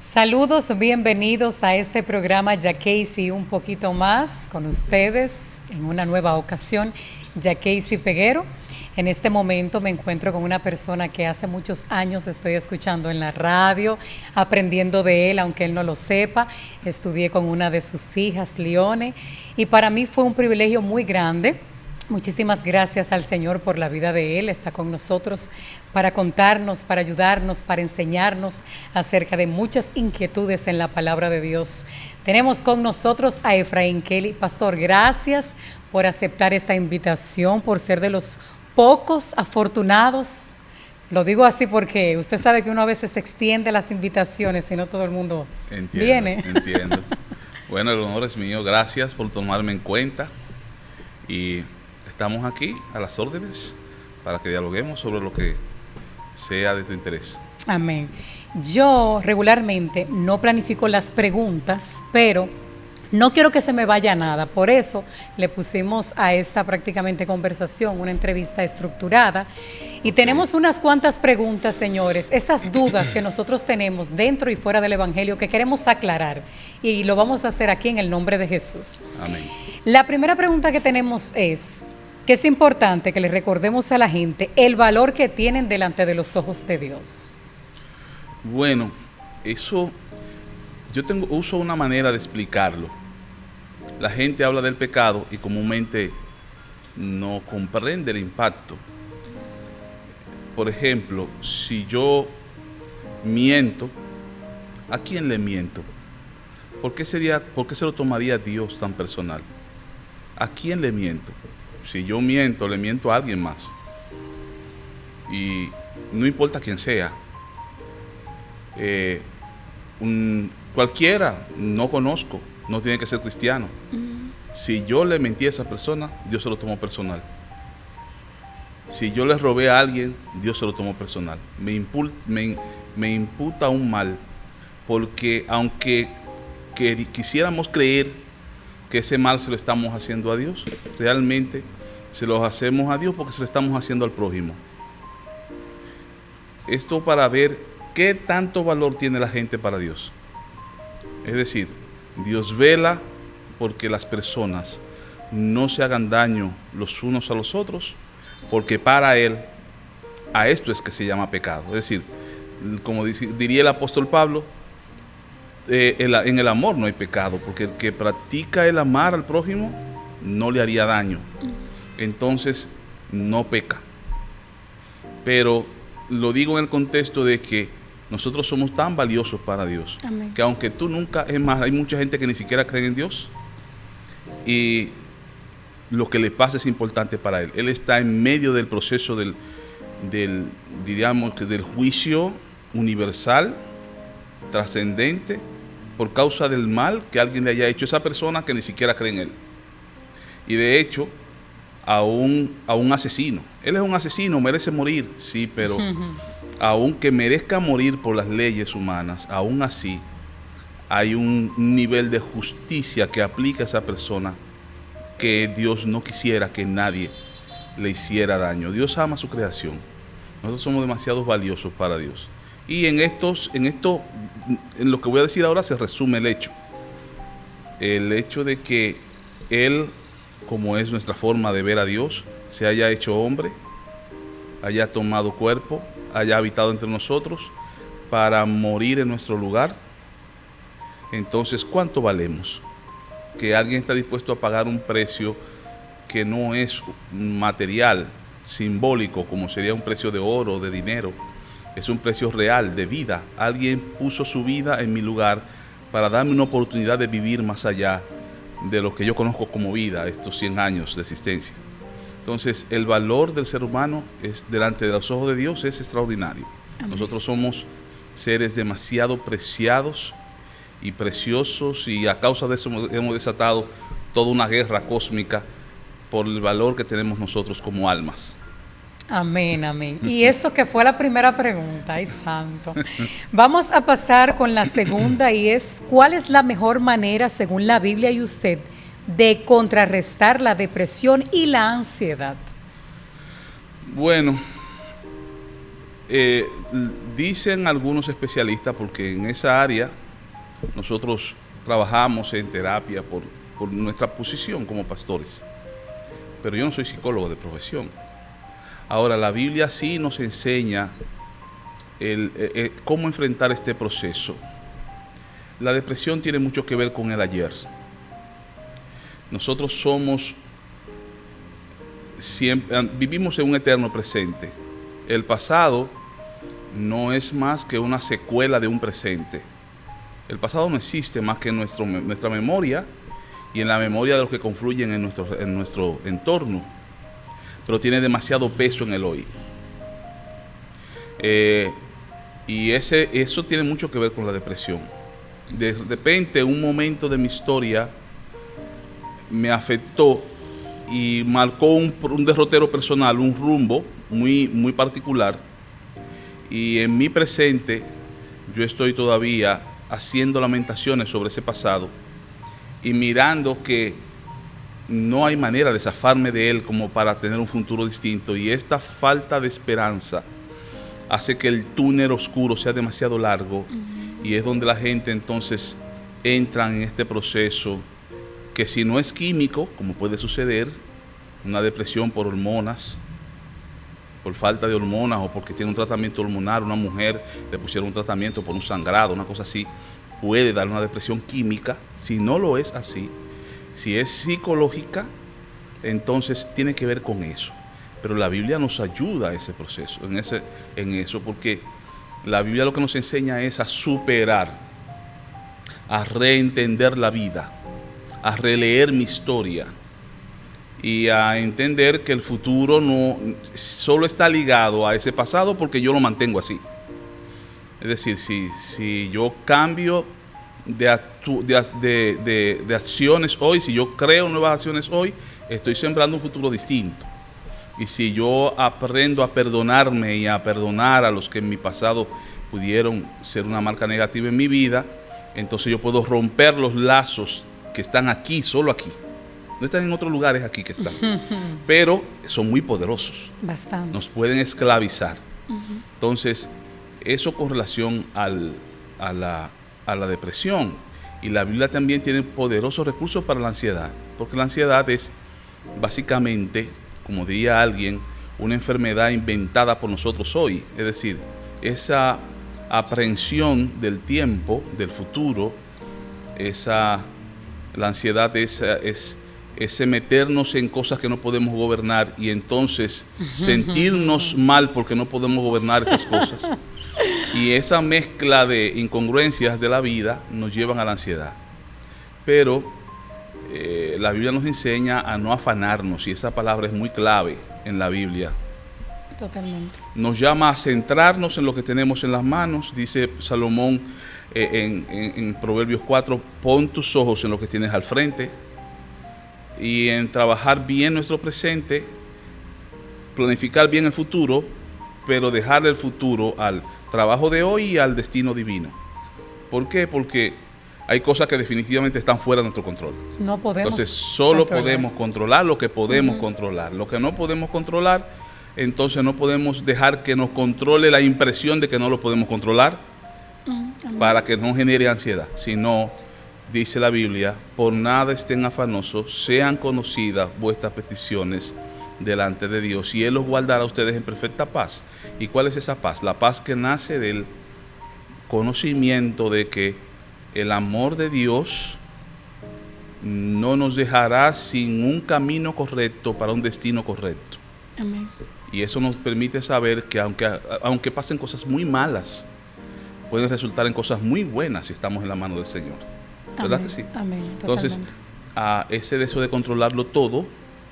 Saludos, bienvenidos a este programa Jacqueisi un poquito más con ustedes en una nueva ocasión, Jacqueisi Peguero. En este momento me encuentro con una persona que hace muchos años estoy escuchando en la radio, aprendiendo de él, aunque él no lo sepa. Estudié con una de sus hijas, Leone, y para mí fue un privilegio muy grande. Muchísimas gracias al Señor por la vida de él. Está con nosotros para contarnos, para ayudarnos, para enseñarnos acerca de muchas inquietudes en la palabra de Dios. Tenemos con nosotros a Efraín Kelly. Pastor, gracias por aceptar esta invitación, por ser de los pocos afortunados. Lo digo así porque usted sabe que uno a veces extiende las invitaciones y no todo el mundo viene. Entiendo. Bueno, el honor es mío. Gracias por tomarme en cuenta. Y estamos aquí a las órdenes para que dialoguemos sobre lo que sea de tu interés. Amén. Yo regularmente no planifico las preguntas, pero no quiero que se me vaya nada. Por eso le pusimos a esta prácticamente conversación una entrevista estructurada. Y tenemos unas cuantas preguntas, señores, esas dudas que nosotros tenemos dentro y fuera del Evangelio que queremos aclarar. Y lo vamos a hacer aquí en el nombre de Jesús. Amén. La primera pregunta que tenemos es que es importante que le recordemos a la gente el valor que tienen delante de los ojos de Dios. Bueno, eso uso una manera de explicarlo. La gente habla del pecado y comúnmente no comprende el impacto. Por ejemplo, si yo miento, ¿a quién le miento? ¿Por qué se lo tomaría Dios tan personal? ¿A quién le miento? Si yo miento, le miento a alguien más. Y no importa quién sea. Cualquiera, no conozco, no tiene que ser cristiano. Si yo le mentí a esa persona, Dios se lo tomó personal. Si yo le robé a alguien, Dios se lo tomó personal. Me imputa un mal, porque aunque quisiéramos creer que ese mal se lo estamos haciendo a Dios, realmente se lo hacemos a Dios porque se lo estamos haciendo al prójimo. Esto para ver qué tanto valor tiene la gente para Dios. Es decir, Dios vela porque las personas no se hagan daño los unos a los otros, porque para Él, a esto es que se llama pecado. Es decir, como diría el apóstol Pablo, en el amor no hay pecado, porque el que practica el amar al prójimo no le haría daño. Entonces, no peca. Pero lo digo en el contexto de que nosotros somos tan valiosos para Dios. Amén. Que aunque tú nunca, es más, hay mucha gente que ni siquiera cree en Dios y lo que le pasa es importante para Él. Él está en medio del proceso diríamos que del juicio universal, trascendente, por causa del mal que alguien le haya hecho a esa persona que ni siquiera cree en Él. Y de hecho, a un asesino. Él es un asesino, merece morir, sí, pero aunque merezca morir por las leyes humanas, aún así hay un nivel de justicia que aplica a esa persona que Dios no quisiera que nadie le hiciera daño. Dios ama su creación. Nosotros somos demasiado valiosos para Dios. Y en lo que voy a decir ahora se resume el hecho. El hecho de que Él, como es nuestra forma de ver a Dios, se haya hecho hombre, haya tomado cuerpo, haya habitado entre nosotros para morir en nuestro lugar. Entonces, ¿cuánto valemos? Que alguien está dispuesto a pagar un precio que no es material, simbólico, como sería un precio de oro, de dinero. Es un precio real, de vida. Alguien puso su vida en mi lugar para darme una oportunidad de vivir más allá de lo que yo conozco como vida, estos 100 años de existencia. Entonces, el valor del ser humano delante de los ojos de Dios es extraordinario. Amén. Nosotros somos seres demasiado preciados y preciosos, y a causa de eso hemos desatado toda una guerra cósmica por el valor que tenemos nosotros como almas. Amén, amén. Y eso que fue la primera pregunta, ay santo. Vamos a pasar con la segunda, y es: ¿cuál es la mejor manera, según la Biblia y usted, de contrarrestar la depresión y la ansiedad? Bueno, Dicen algunos especialistas, porque en esa área nosotros trabajamos en terapia por nuestra posición como pastores, pero yo no soy psicólogo de profesión. Ahora, la Biblia sí nos enseña cómo enfrentar este proceso. La depresión tiene mucho que ver con el ayer. Nosotros vivimos en un eterno presente. El pasado no es más que una secuela de un presente. El pasado no existe más que en nuestra memoria y en la memoria de los que confluyen en nuestro entorno, pero tiene demasiado peso en el hoy. Y eso tiene mucho que ver con la depresión. De repente, un momento de mi historia me afectó y marcó un derrotero personal, un rumbo muy, muy particular. Y en mi presente, yo estoy todavía haciendo lamentaciones sobre ese pasado y mirando que no hay manera de zafarme de él como para tener un futuro distinto. Y esta falta de esperanza hace que el túnel oscuro sea demasiado largo, y es donde la gente entonces entra en este proceso que, si no es químico, como puede suceder, una depresión por hormonas, por falta de hormonas, o porque tiene un tratamiento hormonal, una mujer le pusieron un tratamiento por un sangrado, una cosa así, puede dar una depresión química. Si no lo es así, si es psicológica, entonces tiene que ver con eso. Pero la Biblia nos ayuda a ese proceso, en eso, porque la Biblia lo que nos enseña es a superar, a reentender la vida, a releer mi historia y a entender que el futuro no solo está ligado a ese pasado porque yo lo mantengo así. Es decir, si yo cambio de acciones hoy, si yo creo nuevas acciones hoy, estoy sembrando un futuro distinto. Y si yo aprendo a perdonarme y a perdonar a los que en mi pasado pudieron ser una marca negativa en mi vida, entonces yo puedo romper los lazos que están aquí, solo aquí. No están en otros lugares, aquí que están. Pero son muy poderosos. Bastante. Nos pueden esclavizar. Entonces, eso con relación a la depresión. Y la Biblia también tiene poderosos recursos para la ansiedad. Porque la ansiedad es básicamente, como diría alguien, una enfermedad inventada por nosotros hoy. Es decir, esa aprehensión del tiempo, del futuro, la ansiedad es ese meternos en cosas que no podemos gobernar y entonces sentirnos mal porque no podemos gobernar esas cosas. Y esa mezcla de incongruencias de la vida nos llevan a la ansiedad. Pero la Biblia nos enseña a no afanarnos, y esa palabra es muy clave en la Biblia. Totalmente. Nos llama a centrarnos en lo que tenemos en las manos. Dice Salomón en Proverbios 4, pon tus ojos en lo que tienes al frente, y en trabajar bien nuestro presente, planificar bien el futuro, pero dejar el futuro al trabajo de hoy y al destino divino. ¿Por qué? Porque hay cosas que definitivamente están fuera de nuestro control. No podemos. Entonces solo podemos controlar lo que podemos controlar. Lo que no podemos controlar, entonces no podemos dejar que nos controle la impresión de que no lo podemos controlar, para que no genere ansiedad. Sino, dice la Biblia, por nada estén afanosos, sean conocidas vuestras peticiones delante de Dios, y Él los guardará a ustedes en perfecta paz. ¿Y cuál es esa paz? La paz que nace del conocimiento de que el amor de Dios no nos dejará sin un camino correcto para un destino correcto. Amén. Y eso nos permite saber que aunque pasen cosas muy malas, pueden resultar en cosas muy buenas si estamos en la mano del Señor. ¿Verdad que sí? Amén. Entonces, a ese deseo de controlarlo todo,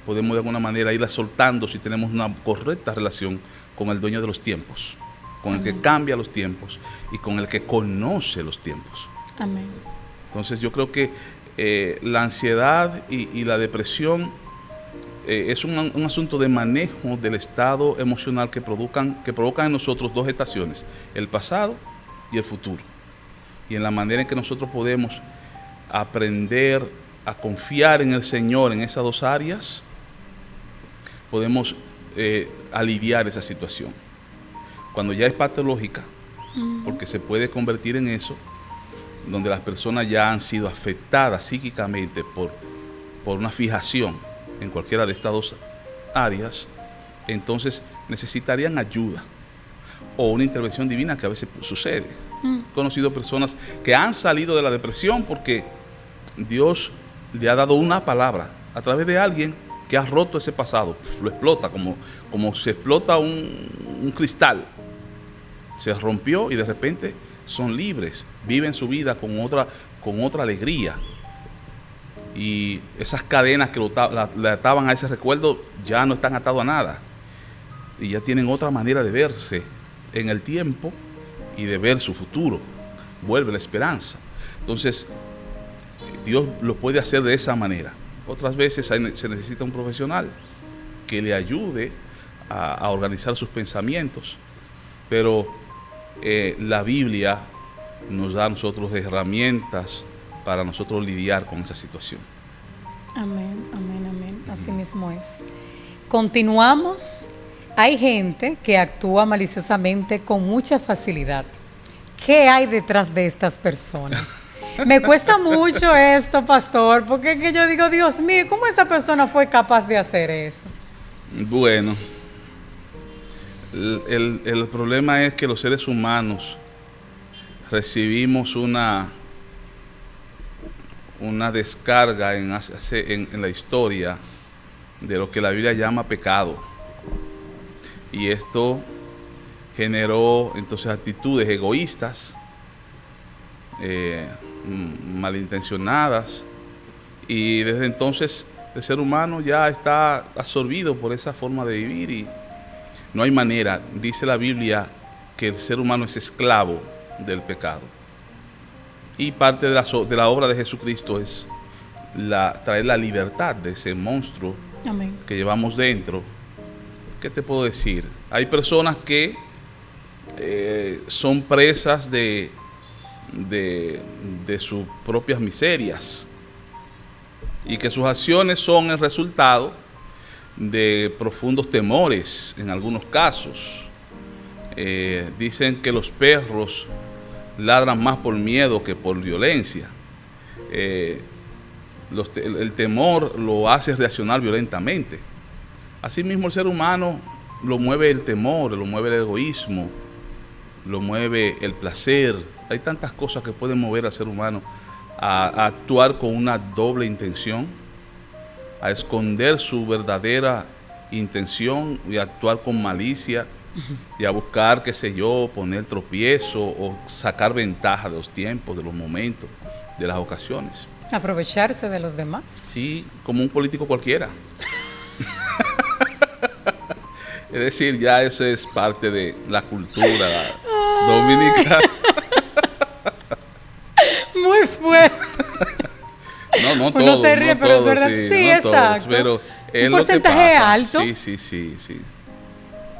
podemos de alguna manera irla soltando si tenemos una correcta relación con el dueño de los tiempos, con el que cambia los tiempos y con el que conoce los tiempos. Amén. Entonces yo creo que la ansiedad y la depresión es un asunto de manejo del estado emocional que provocan en nosotros dos estaciones, el pasado y el futuro. Y en la manera en que nosotros podemos aprender a confiar en el Señor en esas dos áreas, podemos aliviar esa situación. cuando ya es patológica, porque se puede convertir en eso, donde las personas ya han sido afectadas psíquicamente por una fijación en cualquiera de estas dos áreas, entonces necesitarían ayuda o una intervención divina, que a veces sucede. He conocido personas que han salido de la depresión porque Dios le ha dado una palabra a través de alguien que ha roto ese pasado, lo explota como se explota un cristal. Se rompió y de repente son libres, viven su vida con otra alegría. Y esas cadenas que le ataban a ese recuerdo ya no están atados a nada. Y ya tienen otra manera de verse en el tiempo y de ver su futuro. Vuelve la esperanza. Entonces, Dios lo puede hacer de esa manera. Otras veces se necesita un profesional que le ayude a organizar sus pensamientos. Pero la Biblia nos da a nosotros herramientas para nosotros lidiar con esa situación. Amén, amén, amén. Así mismo es. Continuamos. Hay gente que actúa maliciosamente con mucha facilidad. ¿Qué hay detrás de estas personas? Me cuesta mucho esto, pastor, porque es que yo digo, Dios mío, ¿cómo esa persona fue capaz de hacer eso? Bueno, el problema es que los seres humanos recibimos una descarga en la historia de lo que la Biblia llama pecado. Y esto generó entonces actitudes egoístas, malintencionadas, y desde entonces el ser humano ya está absorbido por esa forma de vivir y no hay manera. Dice la Biblia que el ser humano es esclavo del pecado. Y parte de la obra de Jesucristo es traer la libertad de ese monstruo. Amén. Que llevamos dentro. ¿Qué te puedo decir? Hay personas que son presas de sus propias miserias y que sus acciones son el resultado de profundos temores en algunos casos. Dicen que los perros ladran más por miedo que por violencia. El temor lo hace reaccionar violentamente. Asimismo, el ser humano lo mueve el temor, lo mueve el egoísmo, lo mueve el placer. Hay tantas cosas que pueden mover al ser humano a actuar con una doble intención, a esconder su verdadera intención y a actuar con malicia y a buscar, qué sé yo, poner tropiezo o sacar ventaja de los tiempos, de los momentos, de las ocasiones. Aprovecharse de los demás. Sí, como un político cualquiera. Es decir, ya eso es parte de la cultura dominicana. Muy fuerte. No Uno todo, se ríe, no pero todo, es verdad. sí, Sí, no exacto. Todos, pero es un lo porcentaje que pasa. alto. Sí.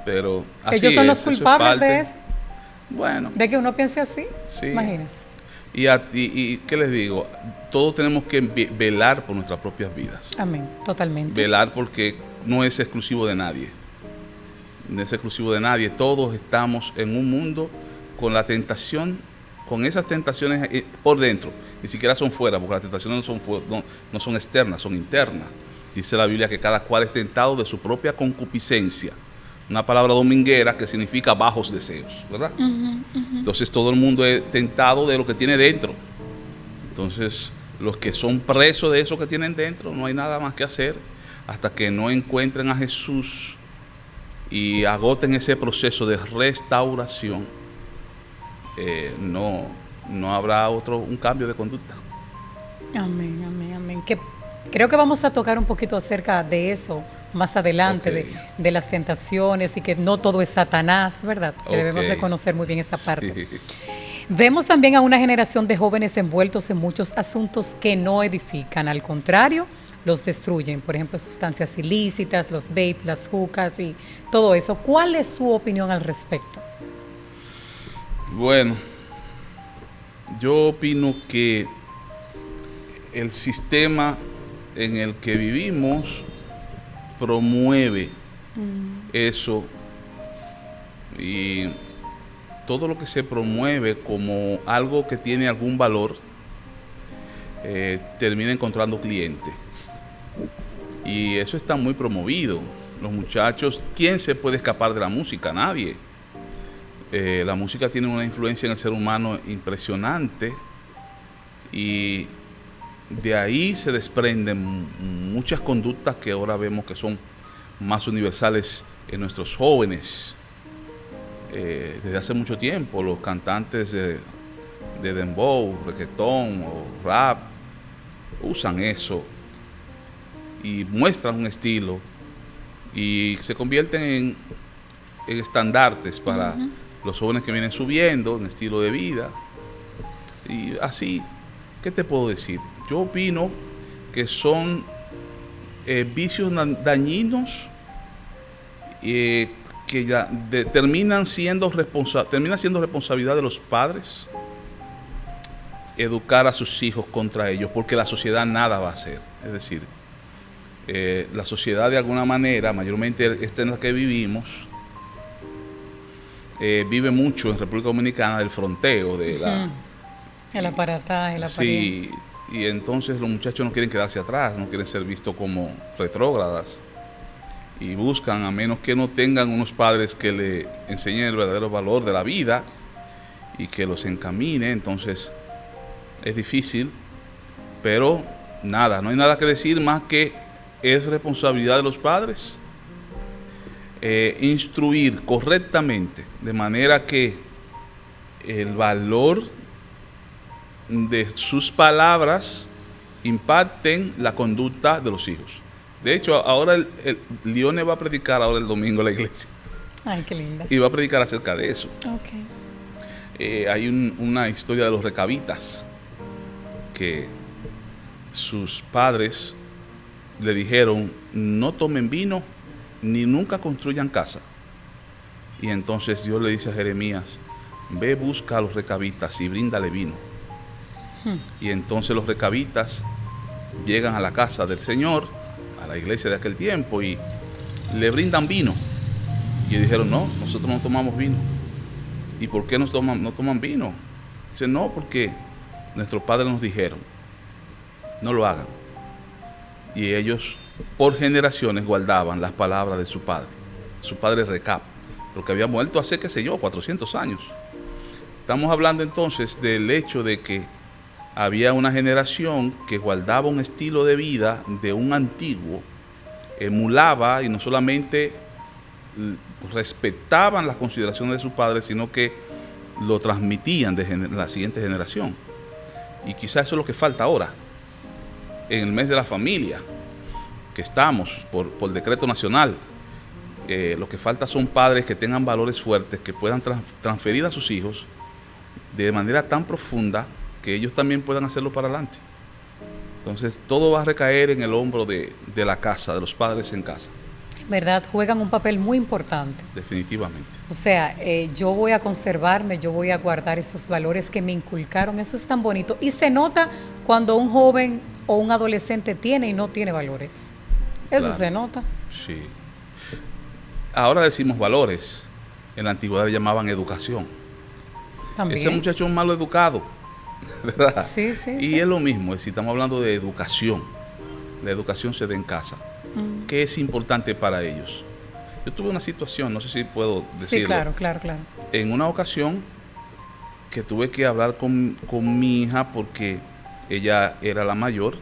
Pero así ellos son los es, culpables eso es de eso. Bueno. De que uno piense así. Sí. Imagínense. Y ¿qué les digo? Todos tenemos que velar por nuestras propias vidas. Amén, totalmente. Velar porque no es exclusivo de nadie. No es exclusivo de nadie. Todos estamos en un mundo con la tentación, con esas tentaciones por dentro. Ni siquiera son fuera, porque las tentaciones no son externas, son internas. Dice la Biblia que cada cual es tentado de su propia concupiscencia. Una palabra dominguera que significa bajos deseos, ¿verdad? Entonces todo el mundo es tentado de lo que tiene dentro. Entonces los que son presos de eso que tienen dentro, no hay nada más que hacer hasta que no encuentren a Jesús y agoten ese proceso de restauración. No habrá un cambio de conducta. Amén, amén, amén. Creo que vamos a tocar un poquito acerca de eso más adelante, okay, de las tentaciones y que no todo es Satanás, ¿verdad? Que debemos de conocer muy bien esa parte. Sí. Vemos también a una generación de jóvenes envueltos en muchos asuntos que no edifican, al contrario, los destruyen. Por ejemplo, sustancias ilícitas, los vape, las hookahs y todo eso. ¿Cuál es su opinión al respecto? Bueno, yo opino que el sistema en el que vivimos promueve eso Y todo lo que se promueve como algo que tiene algún valor, termina encontrando cliente. Y eso está muy promovido. Los muchachos, ¿quién se puede escapar de la música? Nadie. La música tiene una influencia en el ser humano impresionante, y de ahí se desprenden muchas conductas que ahora vemos que son más universales en nuestros jóvenes. Desde hace mucho tiempo los cantantes de dembow, reggaetón o rap usan eso y muestran un estilo y se convierten en estandartes para los jóvenes que vienen subiendo en estilo de vida. Y así, ¿qué te puedo decir? Yo opino que son vicios dañinos, que ya termina siendo responsabilidad de los padres educar a sus hijos contra ellos, porque la sociedad nada va a hacer. Es decir, la sociedad de alguna manera, mayormente esta en la que vivimos, vive mucho en República Dominicana del fronteo, el aparataje, la apariencia. Sí, y entonces los muchachos no quieren quedarse atrás, no quieren ser vistos como retrógradas, y buscan, a menos que no tengan unos padres que le enseñen el verdadero valor de la vida y que los encamine. Entonces es difícil, pero nada, no hay nada que decir más que es responsabilidad de los padres instruir correctamente, de manera que el valor de sus palabras impacten la conducta de los hijos. De hecho, ahora Lione va a predicar ahora el domingo en la iglesia. Ay, qué linda. Y va a predicar acerca de eso. Okay. Hay una historia de los recabitas, que sus padres le dijeron: no tomen vino ni nunca construyan casa. Y entonces Dios le dice a Jeremías: ve, busca a los recabitas y bríndale vino. Y entonces los recabitas llegan a la casa del Señor, a la iglesia de aquel tiempo, y le brindan vino. Y dijeron: no, nosotros no tomamos vino. ¿Y por qué no toman vino? Dice: no, porque nuestros padres nos dijeron, no lo hagan. Y ellos por generaciones guardaban las palabras de su padre Recab, porque había muerto hace, qué sé yo, 400 años. Estamos hablando entonces del hecho de que había una generación que guardaba un estilo de vida de un antiguo, emulaba, y no solamente respetaban las consideraciones de sus padres, sino que lo transmitían de la siguiente generación. Y quizás eso es lo que falta ahora, en el mes de la familia, que estamos por decreto nacional. Lo que falta son padres que tengan valores fuertes, que puedan transferir a sus hijos de manera tan profunda que ellos también puedan hacerlo para adelante. Entonces todo va a recaer en el hombro de la casa, de los padres en casa. ¿Verdad? Juegan un papel muy importante. Definitivamente. O sea, yo voy a conservarme, yo voy a guardar esos valores que me inculcaron. Eso es tan bonito. Y se nota cuando un joven o un adolescente tiene y no tiene valores. Eso claro. Se nota. Sí. Ahora decimos valores. En la antigüedad le llamaban educación. También. Ese muchacho es un malo educado, ¿verdad? Sí, sí. Y sí. Es lo mismo, si estamos hablando de educación. La educación se da en casa. ¿Qué es importante para ellos? Yo tuve una situación, no sé si puedo decirlo. Sí, claro. En una ocasión que tuve que hablar con mi hija, porque ella era la mayor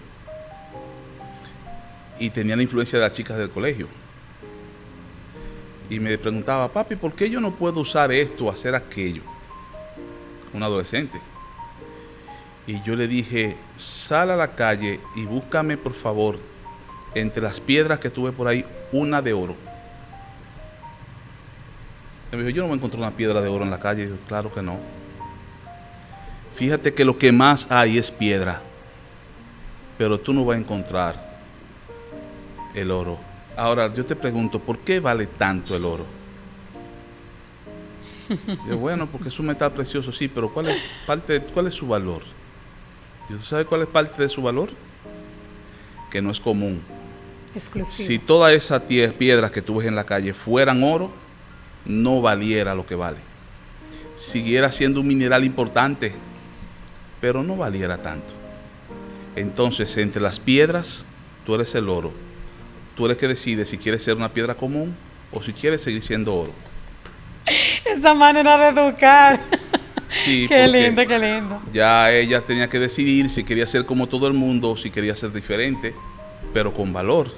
y tenía la influencia de las chicas del colegio. Y me preguntaba: papi, ¿por qué yo no puedo usar esto o hacer aquello? Un adolescente. Y yo le dije: sal a la calle y búscame, por favor, entre las piedras que tuve por ahí, una de oro. Y me dijo: yo no voy a encontrar una piedra de oro en la calle. Y yo: claro que no. Fíjate que lo que más hay es piedra, pero tú no vas a encontrar el oro. Ahora yo te pregunto: ¿por qué vale tanto el oro? Y yo: bueno, porque es un metal precioso. Sí, pero ¿cuál es su valor? ¿Y usted sabe cuál es parte de su valor? Que no es común. Exclusivo. Si todas esas piedras que tú ves en la calle fueran oro, no valiera lo que vale. Siguiera siendo un mineral importante, pero no valiera tanto. Entonces, entre las piedras, tú eres el oro. Tú eres que decides si quieres ser una piedra común o si quieres seguir siendo oro. Esa manera de educar. Sí, qué lindo, qué lindo. Ya ella tenía que decidir si quería ser como todo el mundo o si quería ser diferente, pero con valor.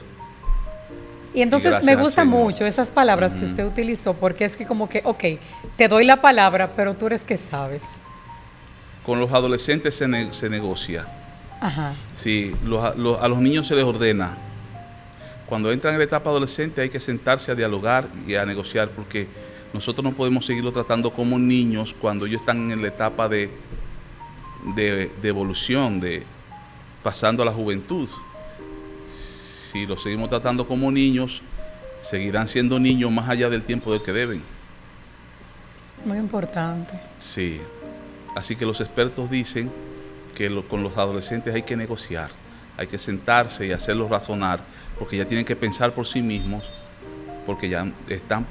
Y entonces me gusta mucho esas palabras que usted utilizó, porque es que como que, ok, te doy la palabra, pero tú eres que sabes. Con los adolescentes se negocia. Ajá. Sí, a los niños se les ordena. Cuando entran en la etapa adolescente hay que sentarse a dialogar y a negociar, porque nosotros no podemos seguirlo tratando como niños cuando ellos están en la etapa de evolución, pasando a la juventud. Si los seguimos tratando como niños, seguirán siendo niños más allá del tiempo del que deben. Muy importante. Sí, así que los expertos dicen que con los adolescentes hay que negociar, hay que sentarse y hacerlos razonar, porque ya tienen que pensar por sí mismos, porque ya están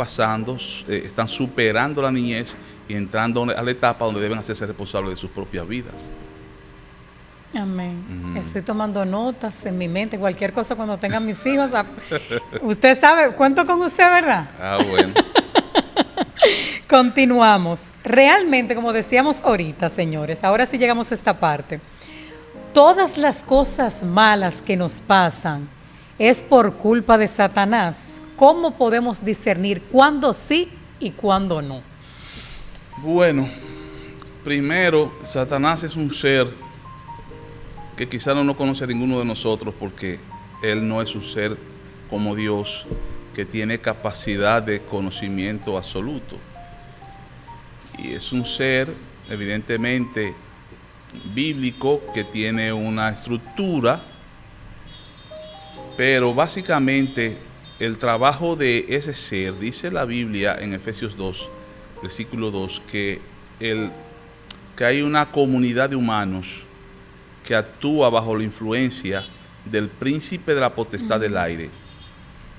superando la niñez y entrando a la etapa donde deben hacerse responsables de sus propias vidas. Amén. Estoy tomando notas en mi mente, cualquier cosa cuando tenga mis hijos. Usted sabe, cuento con usted, ¿verdad? Ah, bueno. Continuamos. Realmente, como decíamos ahorita, señores, ahora sí llegamos a esta parte. Todas las cosas malas que nos pasan es por culpa de Satanás. ¿Cómo podemos discernir cuándo sí y cuándo no? Bueno, primero, Satanás es un ser que quizá no conoce a ninguno de nosotros, porque él no es un ser como Dios, que tiene capacidad de conocimiento absoluto. Y es un ser, evidentemente, bíblico, que tiene una estructura, pero básicamente el trabajo de ese ser, dice la Biblia en Efesios 2, versículo 2, que hay una comunidad de humanos que actúa bajo la influencia del príncipe de la potestad del aire.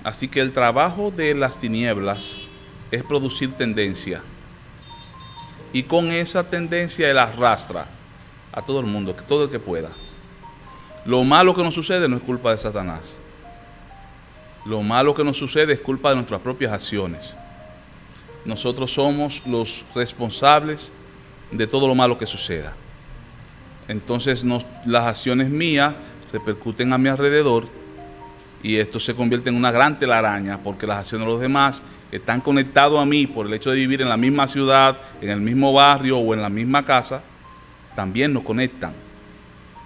Así que el trabajo de las tinieblas es producir tendencia, y con esa tendencia él arrastra a todo el mundo, todo el que pueda. Lo malo que nos sucede no es culpa de Satanás. Lo malo que nos sucede es culpa de nuestras propias acciones. Nosotros somos los responsables de todo lo malo que suceda. Entonces las acciones mías repercuten a mi alrededor, y esto se convierte en una gran telaraña, porque las acciones de los demás están conectados a mí por el hecho de vivir en la misma ciudad, en el mismo barrio o en la misma casa. También nos conectan.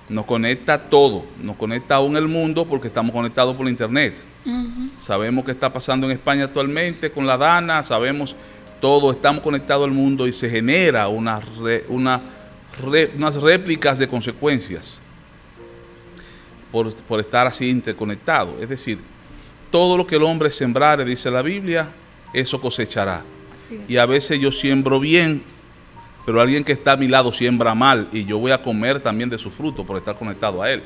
Nos conecta todo, nos conecta aún el mundo, porque estamos conectados por internet. Sabemos qué está pasando en España actualmente con la Dana, sabemos todo, estamos conectados al mundo, y se genera unas réplicas de consecuencias por estar así interconectado. Es decir, todo lo que el hombre sembrare, dice la Biblia, eso cosechará. Así es. Y a veces yo siembro bien, pero alguien que está a mi lado siembra mal, y yo voy a comer también de su fruto por estar conectado a él.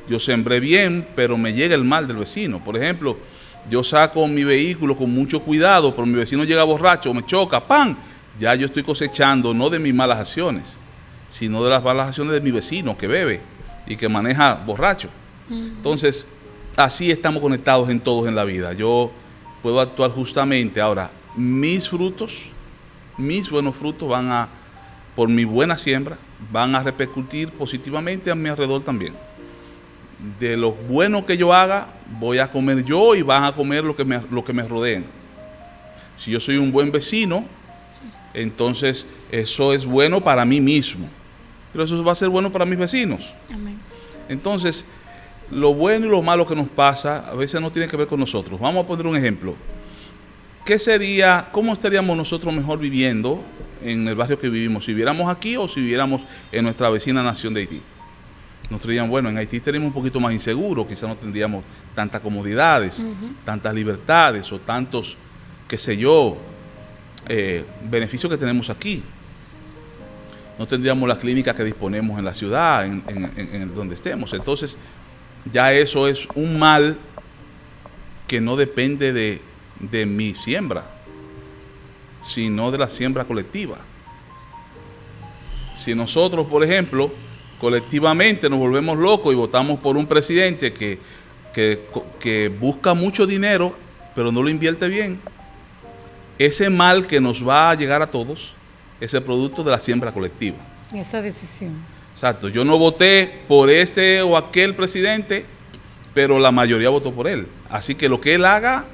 Yo sembré bien, pero me llega el mal del vecino. Por ejemplo, yo saco mi vehículo con mucho cuidado, pero mi vecino llega borracho, me choca, ¡pam! Ya yo estoy cosechando no de mis malas acciones, sino de las malas acciones de mi vecino que bebe y que maneja borracho. Entonces, así estamos conectados en todos en la vida. Yo puedo actuar justamente. Ahora, mis buenos frutos por mi buena siembra, van a repercutir positivamente a mi alrededor también. De lo bueno que yo haga, voy a comer yo, y van a comer lo que me rodeen. Si yo soy un buen vecino, entonces eso es bueno para mí mismo, pero eso va a ser bueno para mis vecinos. Amén. Entonces, lo bueno y lo malo que nos pasa a veces no tiene que ver con nosotros. Vamos a poner un ejemplo. ¿Cómo estaríamos nosotros mejor viviendo en el barrio que vivimos, si viviéramos aquí o si viviéramos en nuestra vecina nación de Haití? Nos dirían, bueno, en Haití tenemos un poquito más inseguro, quizás no tendríamos tantas comodidades, tantas libertades o tantos, qué sé yo, beneficios que tenemos aquí. No tendríamos la clínica que disponemos en la ciudad, en donde estemos. Entonces, ya eso es un mal que no depende de mi siembra, sino de la siembra colectiva. Si nosotros, por ejemplo, colectivamente nos volvemos locos y votamos por un presidente que busca mucho dinero, pero no lo invierte bien, ese mal que nos va a llegar a todos es el producto de la siembra colectiva. Esa decisión. Exacto. Yo no voté por este o aquel presidente, pero la mayoría votó por él. Así que lo que él haga,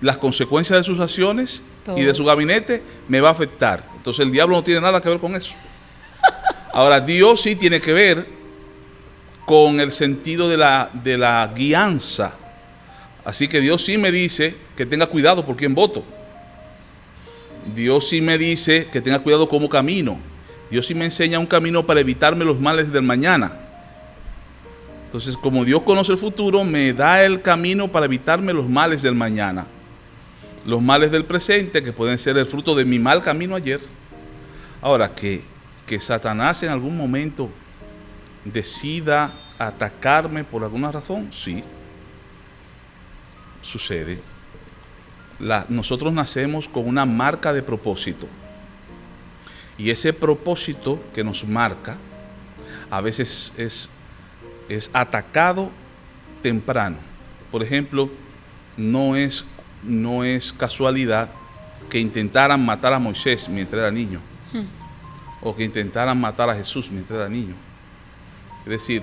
las consecuencias de sus acciones y de su gabinete me va a afectar. Entonces el diablo no tiene nada que ver con eso. Ahora, Dios sí tiene que ver con el sentido de la guianza. Así que Dios sí me dice que tenga cuidado por quién voto. Dios sí me dice que tenga cuidado cómo camino. Dios sí me enseña un camino para evitarme los males del mañana. Entonces, como Dios conoce el futuro, me da el camino para evitarme los males del mañana. Los males del presente, que pueden ser el fruto de mi mal camino ayer. Ahora, que Satanás en algún momento decida atacarme por alguna razón, sí, sucede. Nosotros nacemos con una marca de propósito. Y ese propósito que nos marca, a veces es atacado temprano. Por ejemplo, no es casualidad que intentaran matar a Moisés mientras era niño. O que intentaran matar a Jesús mientras era niño. Es decir,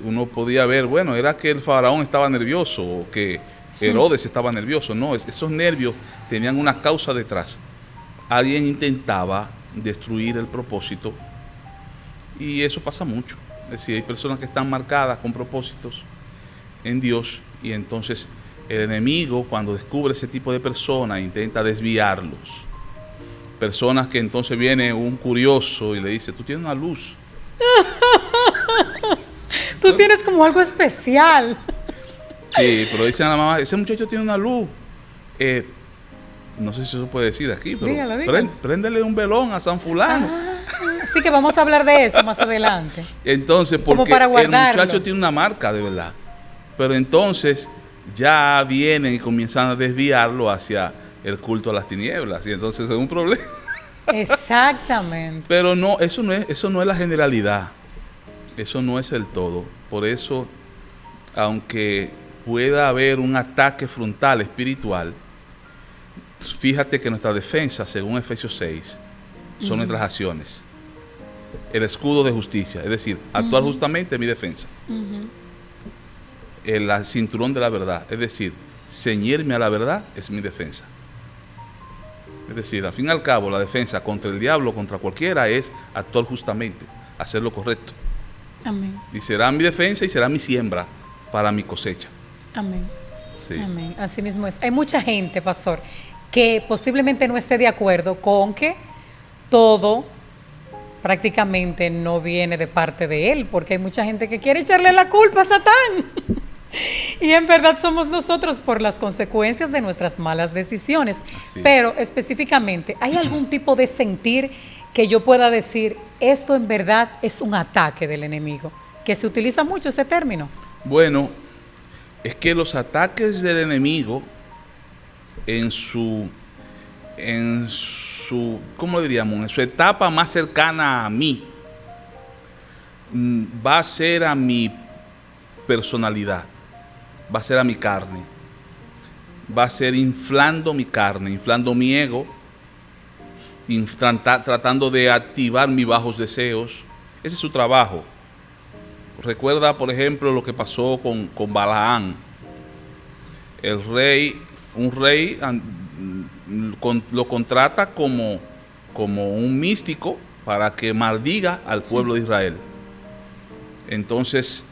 uno podía ver, bueno, era que el faraón estaba nervioso o que Herodes estaba nervioso. No, esos nervios tenían una causa detrás. Alguien intentaba destruir el propósito y eso pasa mucho. Es decir, hay personas que están marcadas con propósitos en Dios y entonces el enemigo, cuando descubre ese tipo de personas, intenta desviarlos. Personas que entonces viene un curioso y le dice, tú tienes una luz. Tú tienes como algo especial. Sí, pero dicen a la mamá, ese muchacho tiene una luz. No sé si eso puede decir aquí, pero dígalo. Préndele un velón a San Fulano. Así que vamos a hablar de eso más adelante. Entonces, porque el muchacho tiene una marca de verdad. Pero entonces ya vienen y comienzan a desviarlo hacia el culto a las tinieblas. Y entonces es un problema. Exactamente. Pero no, eso no es la generalidad. Eso no es el todo. Por eso, aunque pueda haber un ataque frontal espiritual, fíjate que nuestra defensa, según Efesios 6, son nuestras acciones. El escudo de justicia, es decir, actuar justamente es mi defensa. El cinturón de la verdad, es decir, ceñirme a la verdad es mi defensa. Es decir, al fin y al cabo, la defensa contra el diablo, contra cualquiera, es actuar justamente, hacer lo correcto. Amén. Y será mi defensa y será mi siembra para mi cosecha. Amén. Sí. Amén. Así mismo es. Hay mucha gente, pastor, que posiblemente no esté de acuerdo con que todo prácticamente no viene de parte de él, porque hay mucha gente que quiere echarle la culpa a Satán. Y en verdad somos nosotros por las consecuencias de nuestras malas decisiones. Pero específicamente, ¿hay algún tipo de sentir que yo pueda decir, esto en verdad es un ataque del enemigo? Que se utiliza mucho ese término. Bueno, es que los ataques del enemigo en su ¿cómo diríamos? En su etapa más cercana a mí, va a ser a mi personalidad, va a ser a mi carne, va a ser inflando mi carne, inflando mi ego, tratando de activar mis bajos deseos. Ese es su trabajo. Recuerda, por ejemplo, lo que pasó con Balaam. Un rey lo contrata como un místico para que maldiga al pueblo de Israel. Entonces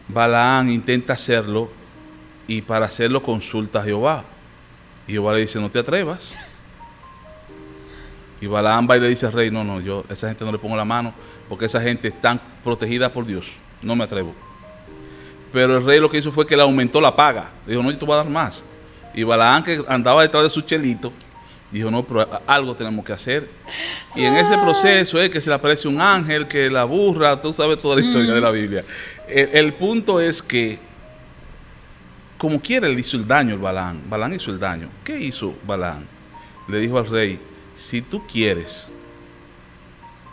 Balaam intenta hacerlo y para hacerlo consulta a Jehová. Y Jehová le dice, no te atrevas. Y Balaam va y le dice al rey, no, yo a esa gente no le pongo la mano porque esa gente está protegida por Dios, no me atrevo. Pero el rey lo que hizo fue que le aumentó la paga. Le dijo, no, yo te voy a dar más. Y Balaam, que andaba detrás de su chelito, dijo, no, pero algo tenemos que hacer. Y en ese proceso es que se le aparece un ángel, que la burra, tú sabes toda la historia de la Biblia. El punto es que, como quiera, él hizo el daño, Balaam hizo el daño. ¿Qué hizo Balaam? le dijo al rey, si tú quieres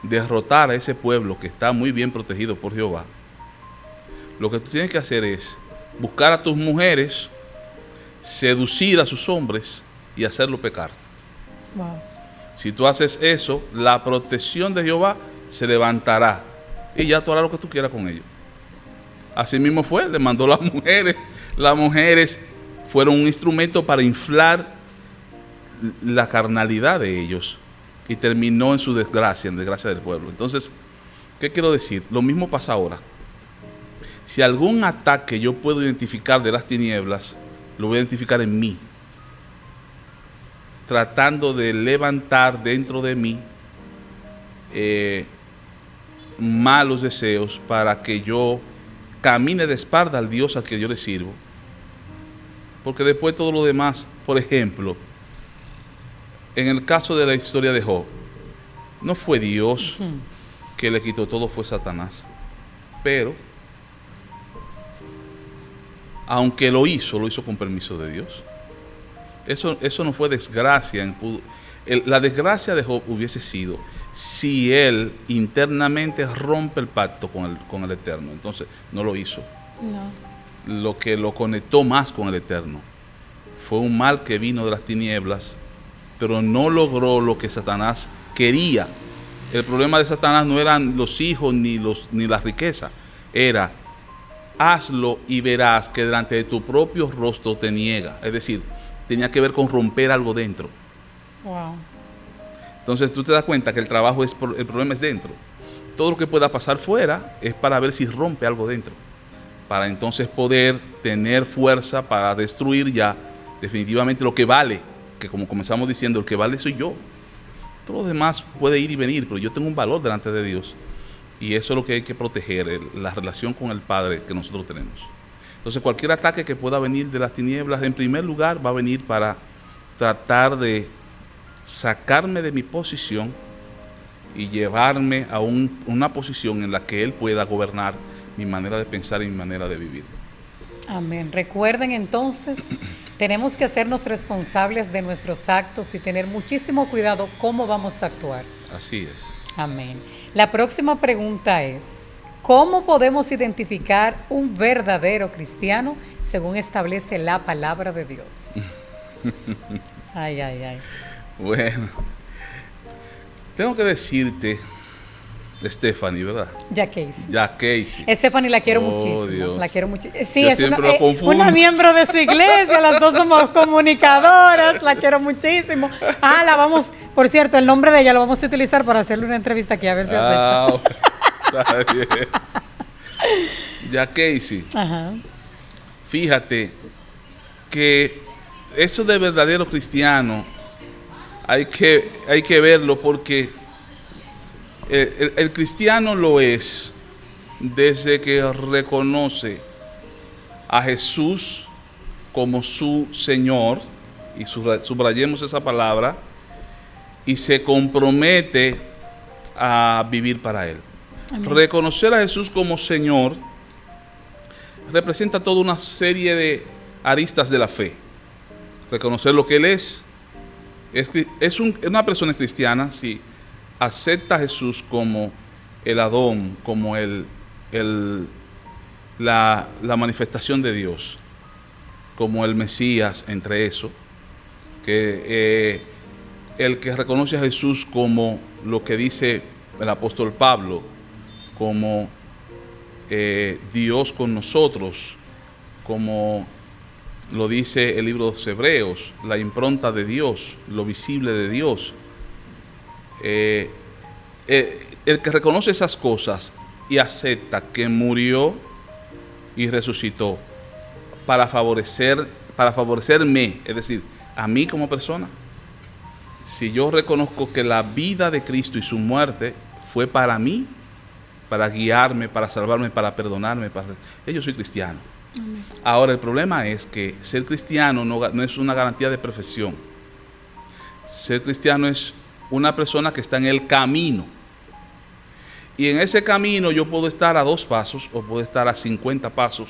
derrotar a ese pueblo que está muy bien protegido por Jehová, lo que tú tienes que hacer es buscar a tus mujeres, seducir a sus hombres y hacerlo pecar. Wow. Si tú haces eso, la protección de Jehová se levantará y ya tú harás lo que tú quieras con ellos. Así mismo fue, le mandó las mujeres. Las mujeres fueron un instrumento para inflar la carnalidad de ellos y terminó en su desgracia, en desgracia del pueblo. Entonces, ¿qué quiero decir? Lo mismo pasa ahora. Si algún ataque yo puedo identificar de las tinieblas, lo voy a identificar en mí, tratando de levantar dentro de mí malos deseos para que yo camine de espalda al Dios al que yo le sirvo. Porque después todo lo demás, por ejemplo, en el caso de la historia de Job, no fue Dios que le quitó todo, fue Satanás. Pero, aunque lo hizo con permiso de Dios. Eso no fue desgracia. La desgracia de Job hubiese sido si él internamente rompe el pacto con el Eterno. Entonces, no lo hizo. No. Lo que lo conectó más con el Eterno fue un mal que vino de las tinieblas, pero no logró lo que Satanás quería. El problema de Satanás no eran los hijos ni la riqueza, era hazlo y verás que delante de tu propio rostro te niega. Es decir, tenía que ver con romper algo dentro. Wow. Entonces tú te das cuenta que el problema es dentro. Todo lo que pueda pasar fuera es para ver si rompe algo dentro, para entonces poder tener fuerza para destruir ya definitivamente lo que vale, que como comenzamos diciendo, el que vale soy yo. Todo lo demás puede ir y venir, pero yo tengo un valor delante de Dios. Y eso es lo que hay que proteger, la relación con el Padre que nosotros tenemos. Entonces cualquier ataque que pueda venir de las tinieblas, en primer lugar va a venir para tratar de sacarme de mi posición y llevarme a una posición en la que Él pueda gobernar mi manera de pensar y mi manera de vivir. Amén. Recuerden entonces, tenemos que hacernos responsables de nuestros actos y tener muchísimo cuidado cómo vamos a actuar. Así es. Amén. La próxima pregunta es, ¿cómo podemos identificar un verdadero cristiano según establece la palabra de Dios? Ay, ay, ay. Bueno, tengo que decirte, Stephanie, ¿verdad? Jack Casey. Jack Casey. Stephanie la quiero muchísimo. Dios. La quiero muchísimo. Sí, Yo es una miembro de su iglesia, las dos somos comunicadoras, la quiero muchísimo. La vamos, por cierto, el nombre de ella lo vamos a utilizar para hacerle una entrevista aquí, a ver si acepta. Está bien. Jack Casey. Ajá. Fíjate que eso de verdadero cristiano hay que verlo, porque el cristiano lo es desde que reconoce a Jesús como su Señor, y subrayemos esa palabra, y se compromete a vivir para Él. Amén. Reconocer a Jesús como Señor representa toda una serie de aristas de la fe. Reconocer lo que Él es una persona cristiana si acepta a Jesús como el Adón, como la manifestación de Dios, como el Mesías, entre eso, que el que reconoce a Jesús como lo que dice el apóstol Pablo, como Dios con nosotros, como lo dice el libro de los Hebreos, la impronta de Dios, lo visible de Dios. El que reconoce esas cosas y acepta que murió y resucitó para favorecerme, es decir, a mí como persona. Si yo reconozco que la vida de Cristo y su muerte fue para mí, para guiarme, para salvarme, para perdonarme, yo soy cristiano. Amén. Ahora, el problema es que ser cristiano no es una garantía de perfección. Ser cristiano es una persona que está en el camino. Y en ese camino yo puedo estar a 2 pasos, o puedo estar a 50 pasos,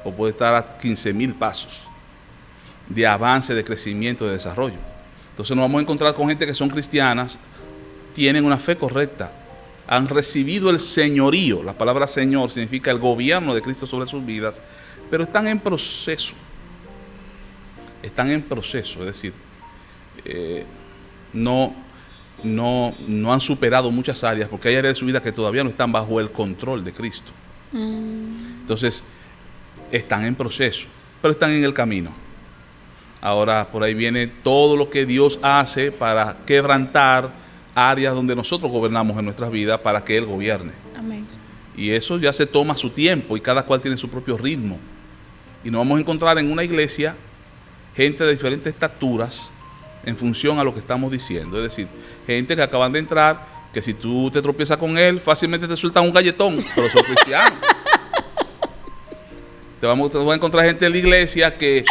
o puedo estar a 15,000 pasos de avance, de crecimiento, de desarrollo. Entonces nos vamos a encontrar con gente que son cristianas, tienen una fe correcta, han recibido el señorío, la palabra Señor significa el gobierno de Cristo sobre sus vidas, pero están en proceso, es decir, no han superado muchas áreas, porque hay áreas de su vida que todavía no están bajo el control de Cristo. Entonces, están en proceso, pero están en el camino. Ahora, por ahí viene todo lo que Dios hace para quebrantar áreas donde nosotros gobernamos en nuestras vidas para que Él gobierne. Amén. Y eso ya se toma su tiempo y cada cual tiene su propio ritmo. Y nos vamos a encontrar en una iglesia gente de diferentes estaturas en función a lo que estamos diciendo. Es decir, gente que acaban de entrar, que si tú te tropiezas con él, fácilmente te sueltan un galletón, pero son cristianos. Te vas a encontrar gente en la iglesia que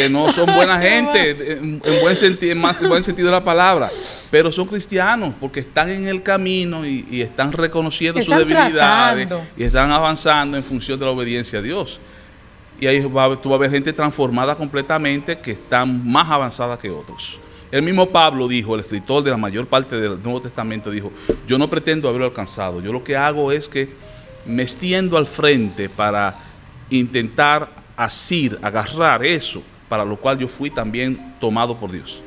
no son buena gente, en buen sentido de la palabra, pero son cristianos porque están en el camino y están reconociendo sus debilidades y están avanzando en función de la obediencia a Dios. Y ahí tú vas a ver gente transformada completamente que están más avanzada que otros. El mismo Pablo dijo, el escritor de la mayor parte del Nuevo Testamento, dijo: yo no pretendo haberlo alcanzado, yo lo que hago es que me extiendo al frente para intentar agarrar eso para lo cual yo fui también tomado por Dios.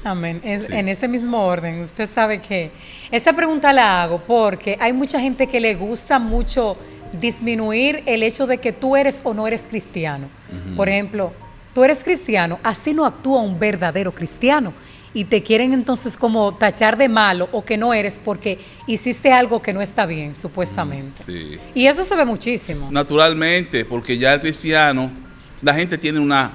Amén. Sí. En ese mismo orden, usted sabe que esa pregunta la hago porque hay mucha gente que le gusta mucho disminuir el hecho de que tú eres o no eres cristiano. Por ejemplo, tú eres cristiano, así no actúa un verdadero cristiano. Y te quieren entonces como tachar de malo o que no eres porque hiciste algo que no está bien, supuestamente. Sí. Y eso se ve muchísimo. Naturalmente, porque ya el cristiano, la gente tiene una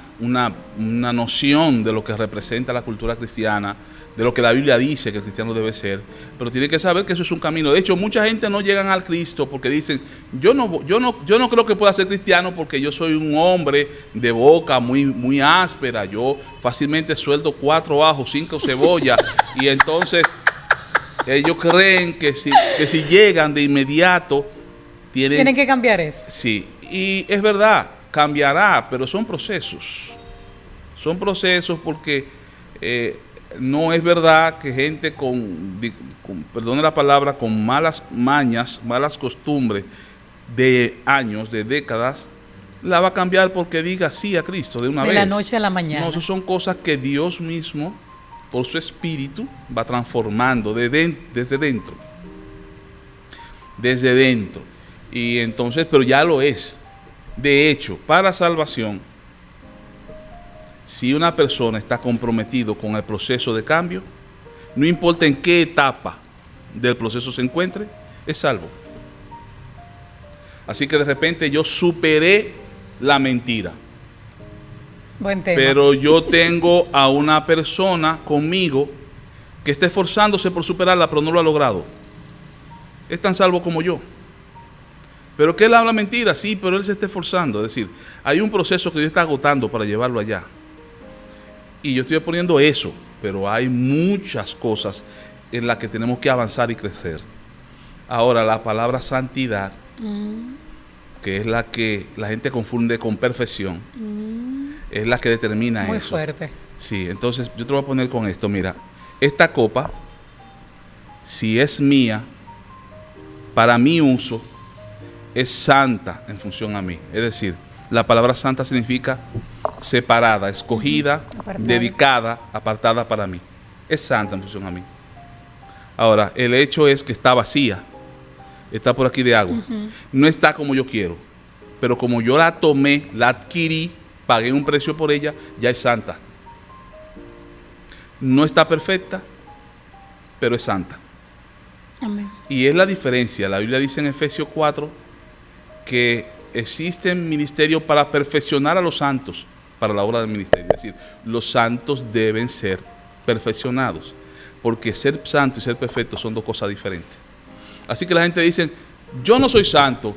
noción de lo que representa la cultura cristiana, de lo que la Biblia dice que el cristiano debe ser, pero tiene que saber que eso es un camino. De hecho, mucha gente no llegan al Cristo porque dicen: yo no creo que pueda ser cristiano porque yo soy un hombre de boca muy áspera, yo fácilmente suelto 4 ajos, 5 cebollas, y entonces ellos creen que si llegan de inmediato tienen que cambiar eso. Sí, y es verdad, cambiará, pero son procesos porque no es verdad que gente perdone la palabra, con malas mañas, malas costumbres de años, de décadas, la va a cambiar porque diga sí a Cristo de una vez. De la noche a la mañana. No, eso son cosas que Dios mismo, por su espíritu, va transformando desde dentro. Desde dentro. Y entonces, pero ya lo es. De hecho, para salvación, si una persona está comprometido con el proceso de cambio, no importa en qué etapa del proceso se encuentre, es salvo. Así que de repente yo superé la mentira. Buen tema. Pero yo tengo a una persona conmigo que está esforzándose por superarla, pero no lo ha logrado. Es tan salvo como yo. Pero que él habla mentira, sí, pero él se está esforzando. Es decir, hay un proceso que Dios está agotando para llevarlo allá. Y yo estoy poniendo eso, pero hay muchas cosas en las que tenemos que avanzar y crecer. Ahora, la palabra santidad, que es la que la gente confunde con perfección, es la que determina Muy eso. fuerte. Sí, entonces yo te voy a poner con esto, mira, esta copa, si es mía, para mi uso, es santa en función a mí. Es decir, la palabra santa significa separada, escogida, dedicada, apartada para mí. Es santa en función a mí. Ahora, el hecho es que está vacía, está por aquí de agua. No está como yo quiero, pero como yo la tomé, la adquirí, pagué un precio por ella, ya es santa. No está perfecta, pero es santa. Amén. Y es la diferencia. La Biblia dice en Efesios 4 que existen ministerios para perfeccionar a los santos para la obra del ministerio. Es decir, los santos deben ser perfeccionados, porque ser santo y ser perfecto son dos cosas diferentes. Así que la gente dice: yo no soy santo,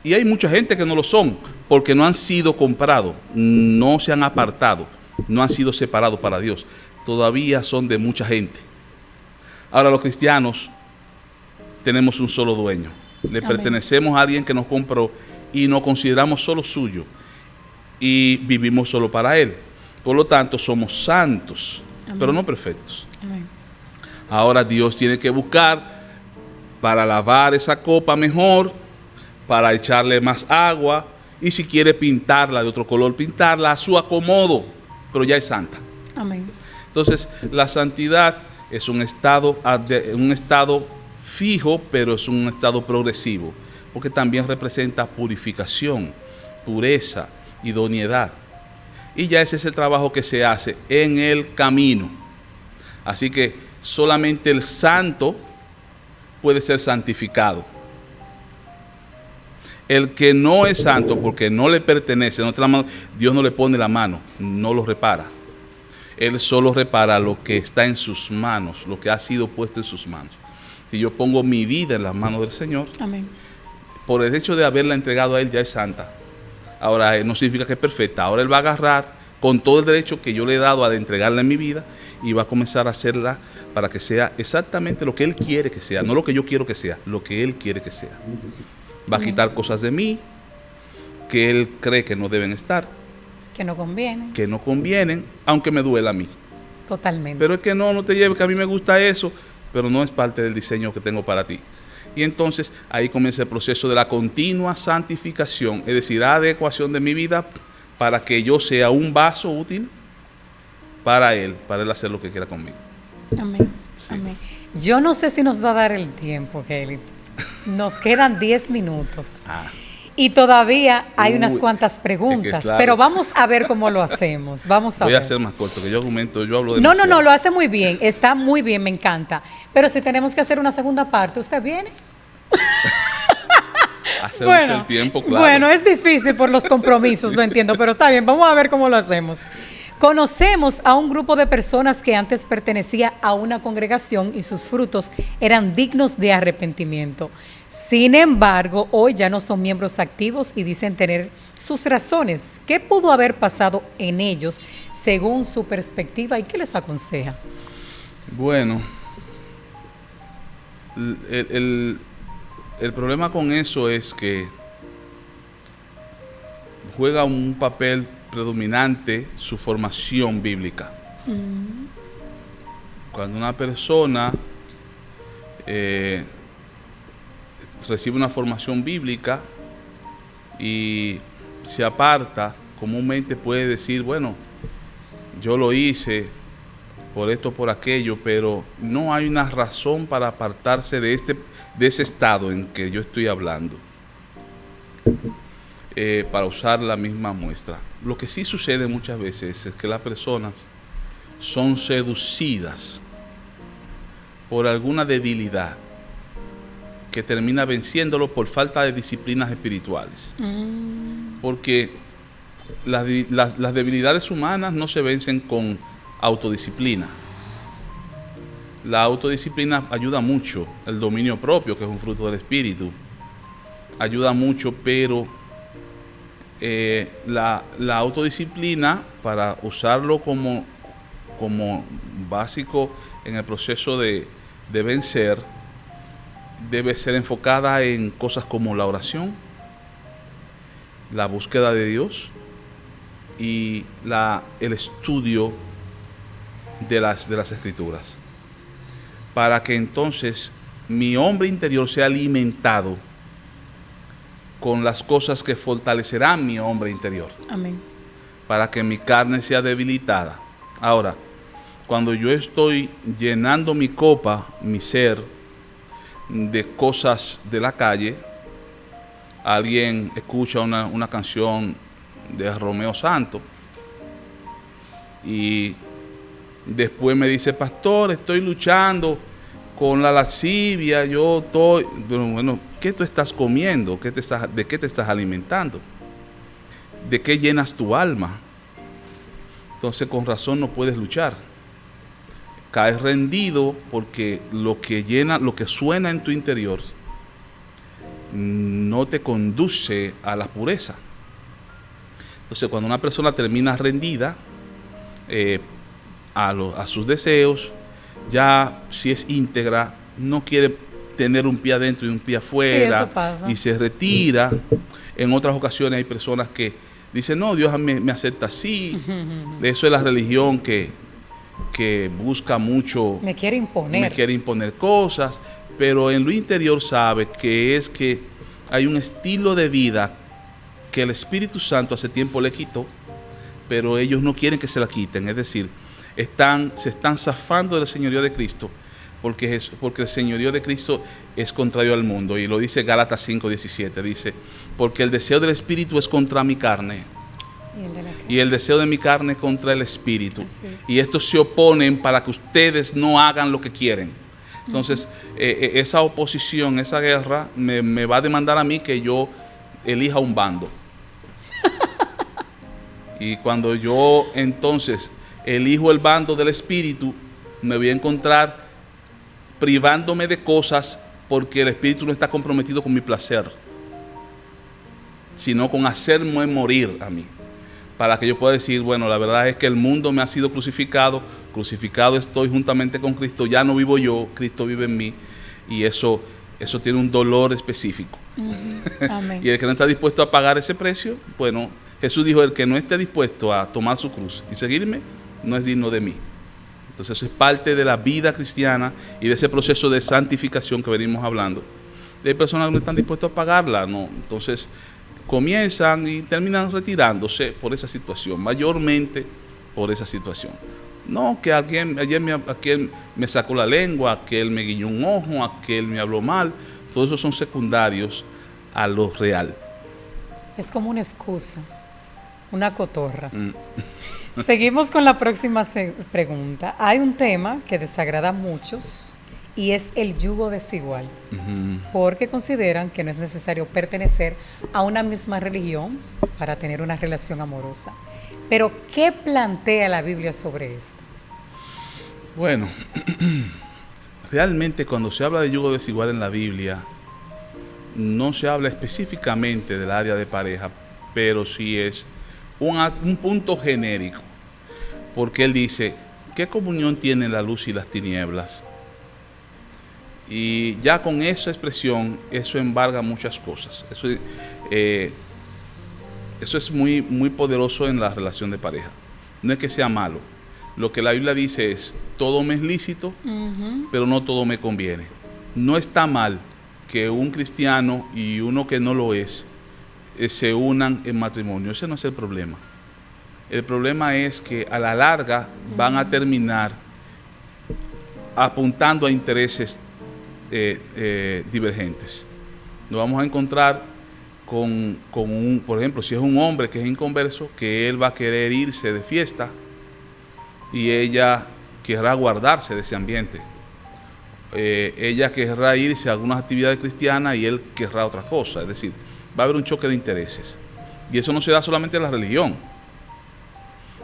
y hay mucha gente que no lo son, porque no han sido comprados, no se han apartado, no han sido separados para Dios. Todavía son de mucha gente. Ahora, los cristianos tenemos un solo dueño. Le pertenecemos a alguien que nos compró y nos consideramos solo suyo. y vivimos solo para Él. Por lo tanto, somos santos, Amén. pero no perfectos. Amén. Ahora Dios tiene que buscar para lavar esa copa mejor, para echarle más agua, y si quiere pintarla de otro color, pintarla a su acomodo, pero ya es santa. Amén. Entonces, la santidad es un estado fijo, pero es un estado progresivo, porque también representa purificación, pureza, idoneidad. Y ya ese es el trabajo que se hace en el camino. Así que solamente el santo puede ser santificado. El que no es santo, porque no le pertenece, Dios no le pone la mano, no lo repara. Él solo repara lo que está en sus manos, lo que ha sido puesto en sus manos. Si yo pongo mi vida en las manos del Señor, Amén. por el hecho de haberla entregado a Él, ya es santa. Ahora, no significa que es perfecta. Ahora Él va a agarrar con todo el derecho que yo le he dado a entregarla en mi vida y va a comenzar a hacerla para que sea exactamente lo que Él quiere que sea, no lo que yo quiero que sea, lo que Él quiere que sea. Va a quitar cosas de mí que Él cree que no deben estar, Que no conviene. que no convienen, aunque me duela a mí. Totalmente. Pero es que no te lleves, que a mí me gusta eso, pero no es parte del diseño que tengo para ti. Y entonces ahí comienza el proceso de la continua santificación, es decir, adecuación de mi vida para que yo sea un vaso útil para Él hacer lo que quiera conmigo. Amén. Sí. Amén. Yo no sé si nos va a dar el tiempo, Kelly. Nos quedan 10 minutos. Y todavía hay unas cuantas preguntas, es que claro. pero vamos a ver cómo lo hacemos. Vamos a Voy ver. a ser más corto, que yo hablo No, demasiado. lo hace muy bien, está muy bien, me encanta. Pero si tenemos que hacer una segunda parte, ¿usted viene? Hacemos el tiempo, claro. Bueno, es difícil por los compromisos, lo entiendo, pero está bien, vamos a ver cómo lo hacemos. Conocemos a un grupo de personas que antes pertenecía a una congregación y sus frutos eran dignos de arrepentimiento. Sin embargo, hoy ya no son miembros activos y dicen tener sus razones. ¿Qué pudo haber pasado en ellos según su perspectiva y qué les aconseja? Bueno, el problema con eso es que juega un papel predominante su formación bíblica. Cuando una persona recibe una formación bíblica y se aparta, comúnmente puede decir, bueno, yo lo hice por esto, por aquello, pero no hay una razón para apartarse de ese estado en que yo estoy hablando, para usar la misma muestra. Lo que sí sucede muchas veces es que las personas son seducidas por alguna debilidad que termina venciéndolo por falta de disciplinas espirituales. Porque las debilidades humanas no se vencen con autodisciplina. La autodisciplina ayuda mucho, el dominio propio, que es un fruto del espíritu, ayuda mucho, pero la autodisciplina, para usarlo como básico en el proceso de vencer, debe ser enfocada en cosas como la oración, la búsqueda de Dios y el estudio de las Escrituras, para que entonces mi hombre interior sea alimentado con las cosas que fortalecerán mi hombre interior. Amén. Para que mi carne sea debilitada. Ahora, cuando yo estoy llenando mi copa, mi ser, de cosas de la calle, alguien escucha una canción de Romeo Santos y después me dice, pastor, estoy luchando con la lascivia, pero bueno, ¿qué tú estás comiendo? ¿De qué te estás alimentando? ¿De qué llenas tu alma? Entonces con razón no puedes luchar. Caes rendido porque lo que suena en tu interior no te conduce a la pureza. Entonces cuando una persona termina rendida a sus deseos, ya si es íntegra, no quiere tener un pie adentro y un pie afuera, Sí, eso pasa. y se retira. En otras ocasiones hay personas que dice, no, Dios me acepta así. Eso es la religión que busca mucho. Me quiere imponer. Me quiere imponer cosas, pero en lo interior sabe que hay un estilo de vida que el Espíritu Santo hace tiempo le quitó, pero ellos no quieren que se la quiten. Es decir, se están zafando del señorío de Cristo, porque el señorío de Cristo es contrario al mundo. Y lo dice Gálatas 5:17, dice, porque el deseo del Espíritu es contra mi carne, y el deseo de mi carne contra el Espíritu. Y estos se oponen para que ustedes no hagan lo que quieren. Entonces, esa oposición, esa guerra, me va a demandar a mí que yo elija un bando. Y cuando yo entonces elijo el bando del Espíritu, me voy a encontrar privándome de cosas porque el Espíritu no está comprometido con mi placer, sino con hacerme morir a mí, para que yo pueda decir, bueno, la verdad es que el mundo me ha sido crucificado estoy juntamente con Cristo, ya no vivo yo, Cristo vive en mí, y eso tiene un dolor específico. Amén. Y el que no está dispuesto a pagar ese precio, bueno, Jesús dijo, el que no esté dispuesto a tomar su cruz y seguirme, no es digno de mí. Entonces eso es parte de la vida cristiana y de ese proceso de santificación que venimos hablando. Hay personas que no están dispuestas a pagarla, ¿no? Entonces comienzan y terminan retirándose por esa situación, mayormente por esa situación. No, que aquel me sacó la lengua, aquel me guiñó un ojo, aquel me habló mal. Todos esos son secundarios a lo real. Es como una excusa, una cotorra. Seguimos con la próxima pregunta. Hay un tema que desagrada a muchos y es el yugo desigual, porque consideran que no es necesario pertenecer a una misma religión para tener una relación amorosa. Pero, ¿qué plantea la Biblia sobre esto? Bueno, realmente cuando se habla de yugo desigual en la Biblia, no se habla específicamente del área de pareja, pero sí es un punto genérico, porque él dice, ¿qué comunión tienen la luz y las tinieblas? Y ya con esa expresión, eso embarga muchas cosas. Eso es muy, muy poderoso en la relación de pareja. No es que sea malo. Lo que la Biblia dice es, todo me es lícito, pero no todo me conviene. No está mal que un cristiano y uno que no lo es, se unan en matrimonio. Ese no es el problema. El problema es que a la larga van a terminar apuntando a intereses divergentes. Nos vamos a encontrar con por ejemplo, si es un hombre que es inconverso, que él va a querer irse de fiesta y ella querrá guardarse de ese ambiente. Ella querrá irse a algunas actividades cristianas y él querrá otra cosa. Es decir, va a haber un choque de intereses. Y eso no se da solamente en la religión.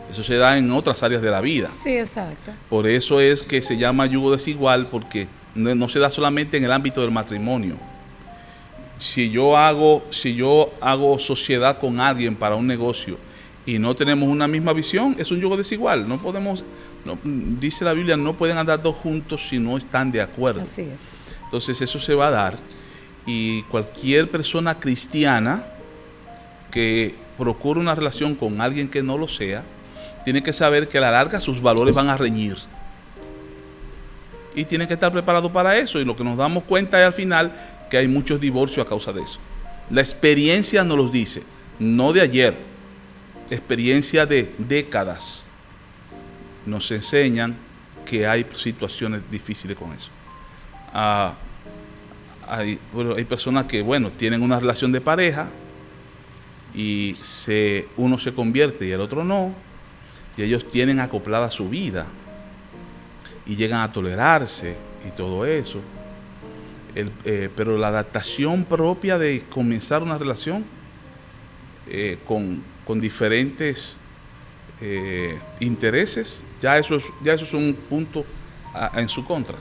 Eso se da en otras áreas de la vida. Sí, exacto. Por eso es que se llama yugo desigual, porque no se da solamente en el ámbito del matrimonio. Si yo hago sociedad con alguien para un negocio y no tenemos una misma visión, es un yugo desigual. Dice la Biblia, no pueden andar dos juntos si no están de acuerdo. Así es. Entonces eso se va a dar, y cualquier persona cristiana que procure una relación con alguien que no lo sea, tiene que saber que a la larga sus valores van a reñir. Y tiene que estar preparado para eso, y lo que nos damos cuenta es al final que hay muchos divorcios a causa de eso. La experiencia nos los dice, no de ayer, experiencia de décadas, nos enseñan que hay situaciones difíciles con eso. Hay personas que, tienen una relación de pareja y uno se convierte y el otro no, y ellos tienen acoplada su vida y llegan a tolerarse y todo eso. Pero la adaptación propia de comenzar una relación con diferentes intereses, ya eso es un punto en su contra.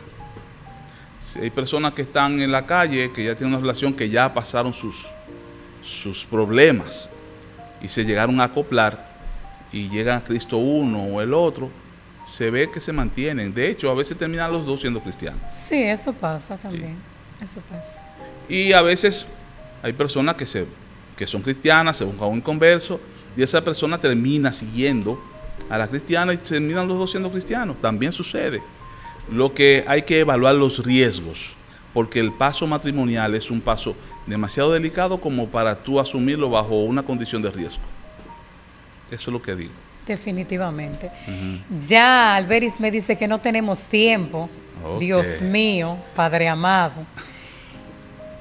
Si hay personas que están en la calle, que ya tienen una relación, que ya pasaron sus problemas y se llegaron a acoplar y llegan a Cristo uno o el otro, se ve que se mantienen. De hecho, a veces terminan los dos siendo cristianos. Sí, eso pasa también. Sí. Eso pasa. Y a veces hay personas que son cristianas, se buscan un converso, y esa persona termina siguiendo a la cristiana y terminan los dos siendo cristianos. También sucede. Lo que hay que evaluar los riesgos, porque el paso matrimonial es un paso demasiado delicado como para tú asumirlo bajo una condición de riesgo. Eso es lo que digo. Definitivamente. Ya Alberis me dice que no tenemos tiempo. Okay. Dios mío, Padre amado.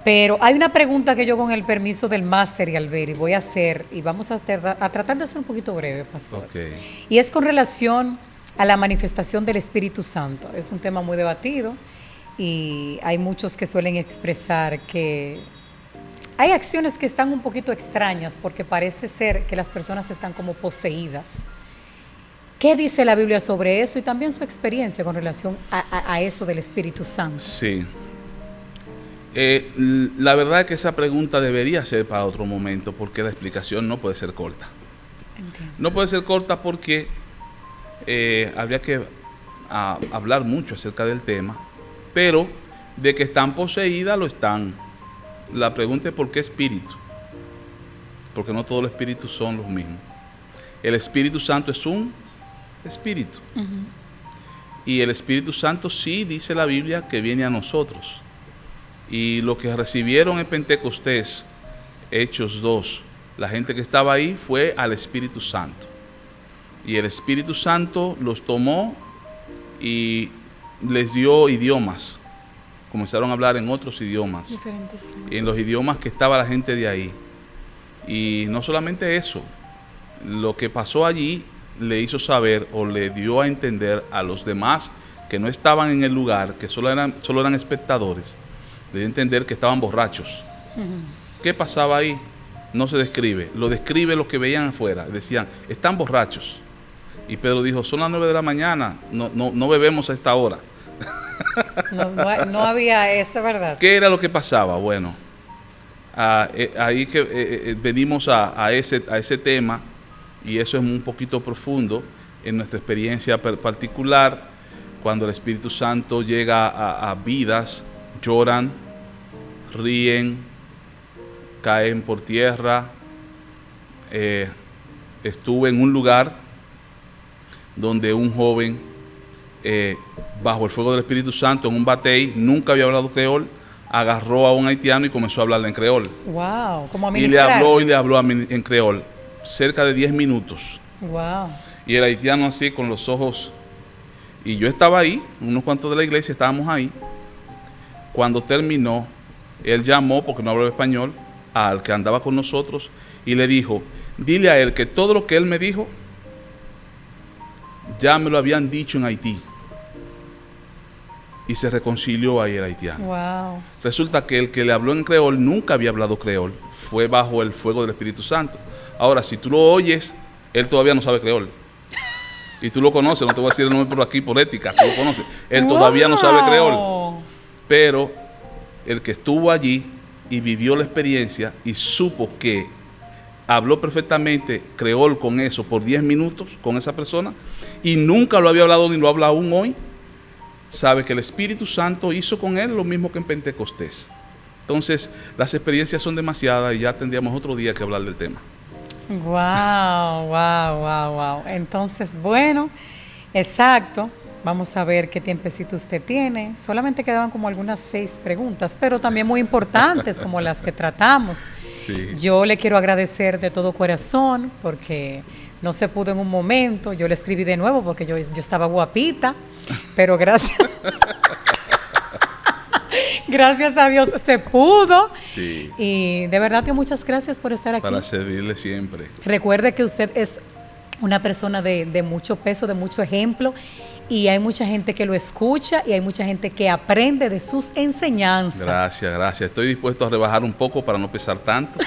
Pero hay una pregunta que yo, con el permiso del máster y Alberis, voy a hacer, y vamos a tratar de ser un poquito breve, pastor. Okay. Y es con relación a la manifestación del Espíritu Santo. Es un tema muy debatido y hay muchos que suelen expresar que hay acciones que están un poquito extrañas porque parece ser que las personas están como poseídas. ¿Qué dice la Biblia sobre eso y también su experiencia con relación a eso del Espíritu Santo? Sí. La verdad es que esa pregunta debería ser para otro momento porque la explicación no puede ser corta. Entiendo. No puede ser corta porque habría que hablar mucho acerca del tema, pero de que están poseídas, lo están. La pregunta es ¿por qué espíritu? Porque no todos los espíritus son los mismos. El Espíritu Santo es un espíritu. Y el Espíritu Santo sí dice la Biblia que viene a nosotros. Y lo que recibieron en Pentecostés, Hechos 2, la gente que estaba ahí fue al Espíritu Santo. Y el Espíritu Santo los tomó y les dio idiomas. Comenzaron a hablar en otros idiomas. Diferentes temas. En los idiomas que estaba la gente de ahí. Y no solamente eso, lo que pasó allí le hizo saber o le dio a entender a los demás que no estaban en el lugar, que solo eran espectadores, le dio a entender que estaban borrachos. ¿Qué pasaba ahí? No se describe, lo describe lo que veían afuera. Decían, están borrachos. Y Pedro dijo, son las 9 de la mañana, no bebemos a esta hora. No había esa, ¿verdad? ¿Qué era lo que pasaba? Bueno, ahí que venimos a ese tema, y eso es un poquito profundo en nuestra experiencia particular. Cuando el Espíritu Santo llega a vidas, lloran, ríen, caen por tierra. Estuve en un lugar donde un joven, bajo el fuego del Espíritu Santo, en un batey, nunca había hablado creol, agarró a un haitiano y comenzó a hablarle en creol. Wow, como a Y le habló en creol, cerca de 10 minutos. Wow. Y el haitiano así, con los ojos. Y yo estaba ahí, unos cuantos de la iglesia, estábamos ahí. Cuando terminó, él llamó, porque no hablaba español, al que andaba con nosotros y le dijo, dile a él que todo lo que él me dijo, ya me lo habían dicho en Haití. Y se reconcilió ahí el haitiano. Wow. Resulta que el que le habló en creol nunca había hablado creol, fue bajo el fuego del Espíritu Santo. Ahora, si tú lo oyes, él todavía no sabe creol. Y tú lo conoces, no te voy a decir el nombre por aquí, por ética, tú lo conoces. Él todavía no sabe creol. Pero el que estuvo allí y vivió la experiencia y supo que habló perfectamente creol con eso por 10 minutos con esa persona y nunca lo había hablado ni lo habla aún hoy, sabe que el Espíritu Santo hizo con él lo mismo que en Pentecostés. Entonces, las experiencias son demasiadas y ya tendríamos otro día que hablar del tema. Wow. Entonces, bueno, exacto. Vamos a ver qué tiempecito usted tiene. Solamente quedaban como algunas 6 preguntas, pero también muy importantes como las que tratamos. Sí. Yo le quiero agradecer de todo corazón porque no se pudo en un momento. Yo le escribí de nuevo porque yo estaba guapita, pero gracias. Gracias a Dios se pudo. Sí. Y de verdad que muchas gracias por estar aquí. Para servirle siempre. Recuerde que usted es una persona de mucho peso, de mucho ejemplo, y hay mucha gente que lo escucha y hay mucha gente que aprende de sus enseñanzas. Gracias. Estoy dispuesto a rebajar un poco para no pesar tanto.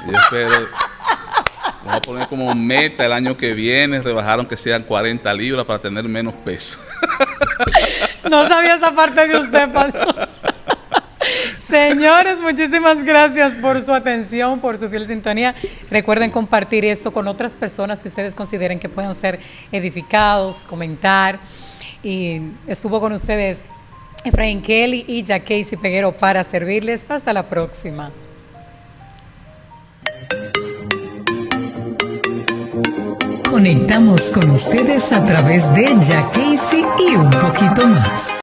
Yo espero, vamos a poner como meta el año que viene, rebajar aunque sean 40 libras para tener menos peso. No sabía esa parte de usted, pastor. Señores, muchísimas gracias por su atención, por su fiel sintonía. Recuerden compartir esto con otras personas que ustedes consideren que puedan ser edificados, comentar. Y estuvo con ustedes Efraín Kelly y Jacqueisy Peguero para servirles. Hasta la próxima. Conectamos con ustedes a través de Ya Casey y un poquito más.